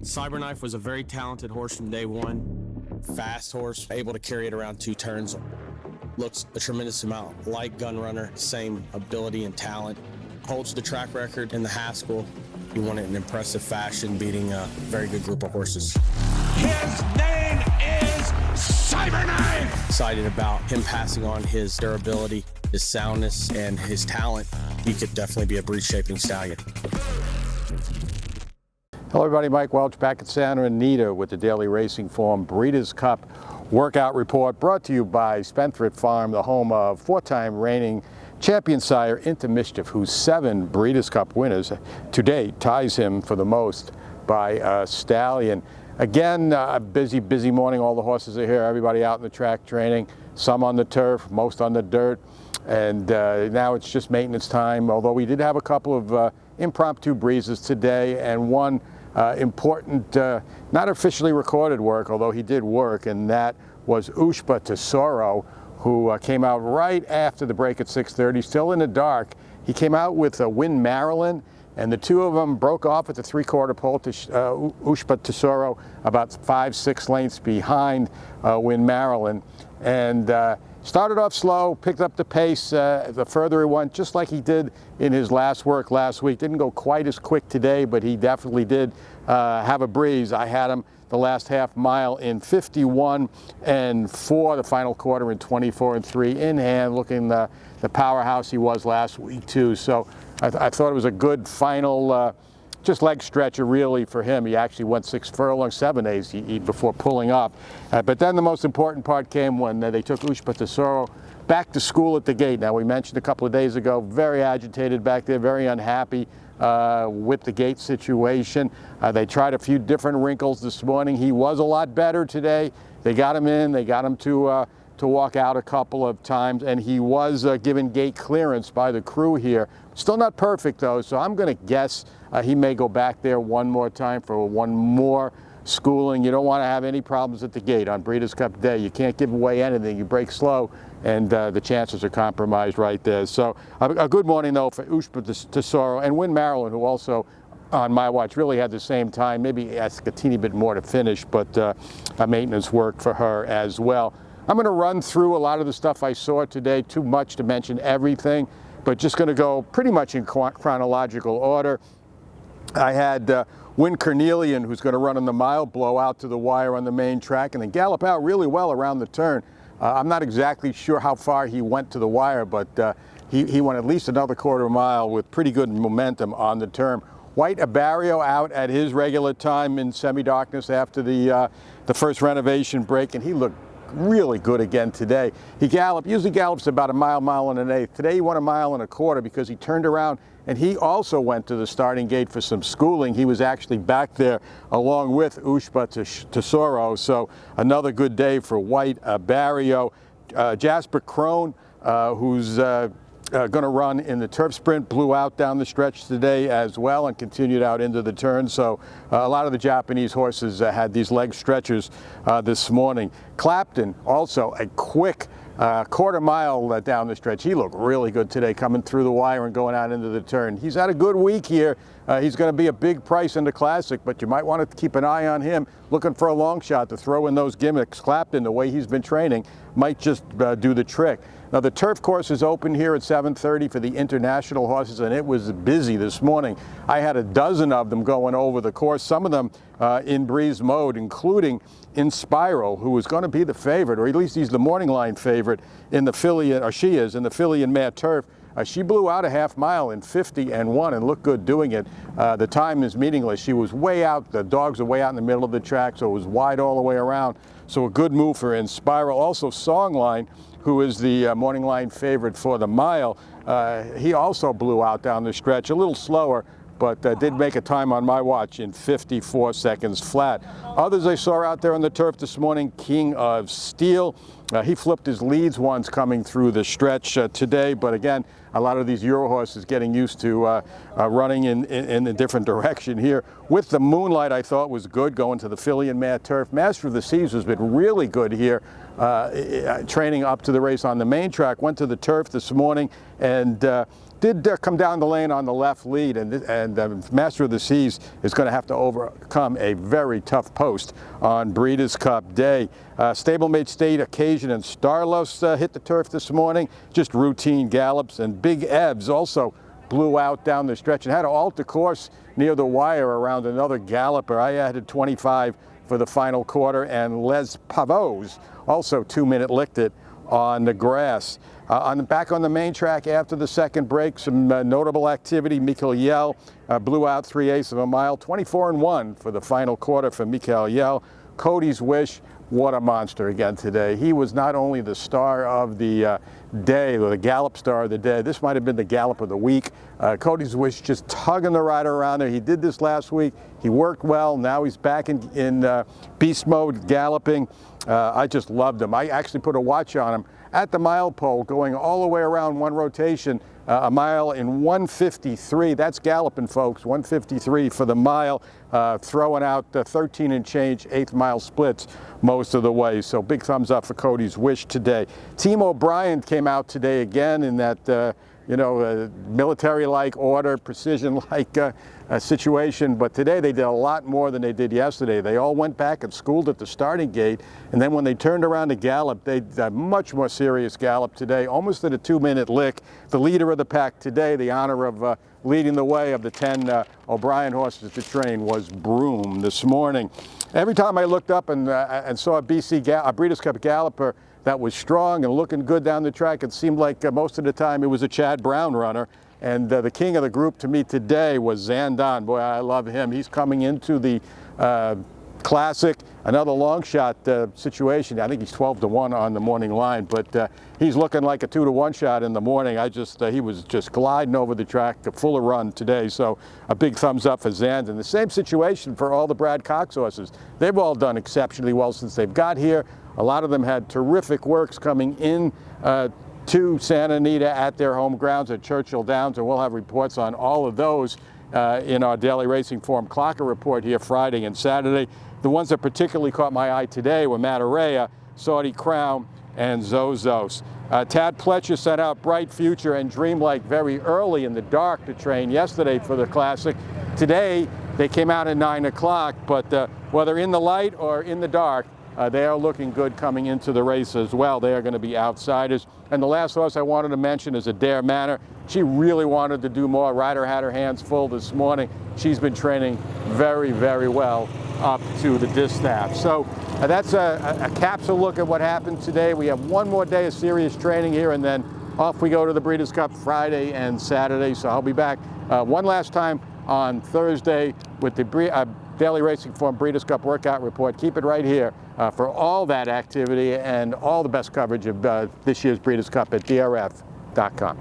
Cyberknife was a very talented horse from day one. Fast horse, able to carry it around 2 turns. Looks a tremendous amount like Gun Runner, same ability and talent. Holds the track record in the Haskell. He won it in impressive fashion, beating a very good group of horses. His name is Cyberknife! Excited about him passing on his durability, his soundness, and his talent. He could definitely be a breed-shaping stallion. Hello everybody, Mike Welsch back at Santa Anita with the Daily Racing Form Breeders' Cup Workout Report, brought to you by Spendthrift Farm, the home of 4-time reigning champion sire Into Mischief, whose 7 Breeders' Cup winners to date ties him for the most by a stallion. Again, a busy morning. All the horses are here, everybody out in the track training, some on the turf, most on the dirt, and now it's just maintenance time, although we did have a couple of impromptu breezes today, and one important, not officially recorded work, although he did work, and that was Ushba Tesoro, who came out right after the break at 6:30, still in the dark. He came out with Win Maryland, and the two of them broke off at the 3/4 pole to Ushba Tesoro, about 5-6 lengths behind Win Maryland, and started off slow, picked up the pace the further he went, just like he did in his last work last week. Didn't go quite as quick today, but he definitely did have a breeze. I had him the last half mile in 51-4, the final quarter in 24-3 in hand, looking the powerhouse he was last week too. So I thought it was a good final just leg stretcher really for him. He actually went 6 furlongs, 7/8 before pulling up. But then the most important part came when they took Ushba Tesoro back to school at the gate. Now, we mentioned a couple of days ago, very agitated back there, very unhappy with the gate situation. They tried a few different wrinkles this morning. He was a lot better today. They got him in, they got him to walk out a couple of times, and he was given gate clearance by the crew here. Still not perfect though, so I'm going to guess he may go back there one more time for one more schooling. You don't want to have any problems at the gate on Breeders' Cup Day. You can't give away anything. You break slow, and the chances are compromised right there. So a good morning though for Ushba Tesoro and Win Maryland, who also on my watch really had the same time, maybe ask a teeny bit more to finish, but a maintenance work for her as well. I'm going to run through a lot of the stuff I saw today, too much to mention everything, but just going to go pretty much in chronological order. I had Win Cornelian, who's going to run on the mile, blow out to the wire on the main track and then gallop out really well around the turn. I'm not exactly sure how far he went to the wire, but he went at least another quarter mile with pretty good momentum on the turn. White Abarrio out at his regular time in semi-darkness after the first renovation break, and he looked really good again today. He usually gallops about a mile and an eighth. Today he went a mile and a quarter because he turned around and he also went to the starting gate for some schooling. He was actually back there along with Ushba Tesoro, so another good day for White Abarrio. Jasper Crone, who's going to run in the turf sprint, blew out down the stretch today as well and continued out into the turn. So a lot of the Japanese horses had these leg stretchers this morning. Clapton, also a quick quarter mile down the stretch. He looked really good today, coming through the wire and going out into the turn. He's had a good week here. He's going to be a big price in the Classic, but you might want to keep an eye on him, looking for a long shot to throw in those gimmicks. Clapton, the way he's been training, might just do the trick. Now, the turf course is open here at 7:30 for the international horses, and it was busy this morning. I had a dozen of them going over the course, some of them in breeze mode, including Inspiral, who is going to be the favorite, or at least he's the morning line favorite in the filly, or she is, in the filly and mare turf. She blew out a half mile in 50-1 and looked good doing it. The time is meaningless. She was way out. The dogs are way out in the middle of the track, so it was wide all the way around. So a good move for Inspiral. Also Songline, who is the morning line favorite for the mile. He also blew out down the stretch, a little slower, but did make a time on my watch in 54 seconds flat. Others I saw out there on the turf this morning, King of Steel. He flipped his leads once coming through the stretch today, but again, a lot of these Euro horses getting used to running in a different direction here. With the Moonlight, I thought was good, going to the filly and mare turf. Master of the Seas has been really good here, training up to the race on the main track. Went to the turf this morning and did come down the lane on the left lead, and Master of the Seas is going to have to overcome a very tough post on Breeders' Cup Day. Stablemate State Occasion and Starlos hit the turf this morning, just routine gallops, and Big Evs also blew out down the stretch and had to alter course near the wire around another galloper. I added 25 for the final quarter, and Les Pavos also 2-minute licked it on the grass. Back on the main track after the second break, some notable activity. Mikael Yell blew out 3/8 of a mile, 24-1 for the final quarter for Mikael Yell. Cody's Wish, what a monster again today. He was not only the star of the day, or the gallop star of the day, this might have been the gallop of the week. Cody's Wish just tugging the rider around there. He did this last week. He worked well. Now he's back in beast mode galloping. I just loved him. I actually put a watch on him at the mile pole, going all the way around one rotation, a mile in 1:53. That's galloping, folks, 1:53 for the mile, throwing out 13 and change 8th mile splits most of the way. So big thumbs up for Cody's Wish today. Team O'Brien came out today again in that military-like order, precision-like situation, but today they did a lot more than they did yesterday. They all went back and schooled at the starting gate, and then when they turned around to gallop, they did a much more serious gallop today, almost at a 2-minute lick. The leader of the pack today, the honor of leading the way of the 10 O'Brien horses to train, was Broom this morning. Every time I looked up and saw a Breeders' Cup galloper that was strong and looking good down the track, it seemed like most of the time it was a Chad Brown runner. And the king of the group to me today was Zandon. Boy, I love him. He's coming into the Classic, another long shot situation. I think he's 12-1 on the morning line, but he's looking like a 2-1 shot in the morning. He was just gliding over the track, full of run today. So a big thumbs up for Zandon. The same situation for all the Brad Cox horses. They've all done exceptionally well since they've got here. A lot of them had terrific works coming in to Santa Anita at their home grounds at Churchill Downs, and we'll have reports on all of those in our daily racing form clocker report here Friday and Saturday. The ones that particularly caught my eye today were Matarea, Saudi Crown, and Zozos. Tad Pletcher sent out Bright Future and Dreamlike very early in the dark to train yesterday for the Classic. Today they came out at 9 o'clock, but whether in the light or in the dark, they are looking good coming into the race as well. They are going to be outsiders. And the last horse I wanted to mention is Adair Manor. She really wanted to do more. Rider had her hands full this morning. She's been training very, very well up to the distaff. So that's a capsule look at what happened today. We have one more day of serious training here, and then off we go to the Breeders' Cup Friday and Saturday. So I'll be back one last time on Thursday with the Daily Racing Form Breeders' Cup Workout Report. Keep it right here for all that activity and all the best coverage of this year's Breeders' Cup at DRF.com.